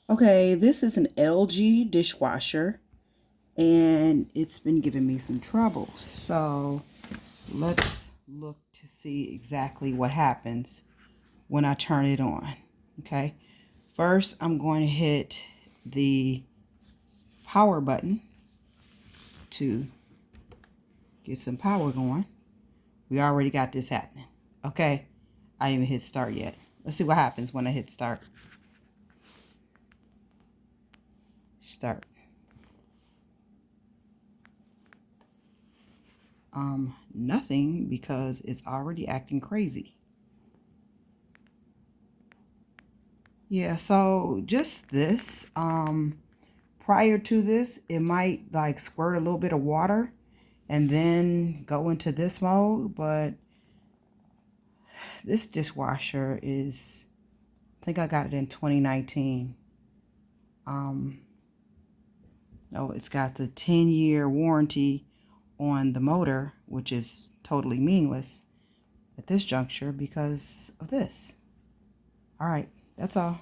Okay, this is an LG dishwasher and it's been giving me some trouble. So let's look to see exactly what happens when I turn it on. Okay, first I'm going to hit the power button to get some power going. We already got this happening. Okay, I didn't even hit start yet. Let's see what happens when I hit start. Start. Nothing, because it's already acting crazy. Yeah, so just this. Prior to this, it might like squirt a little bit of water and then go into this mode, but this dishwasher is, I think I got it in 2019. No, it's got the 10-year warranty on the motor, which is totally meaningless at this juncture because of this. All right, that's all.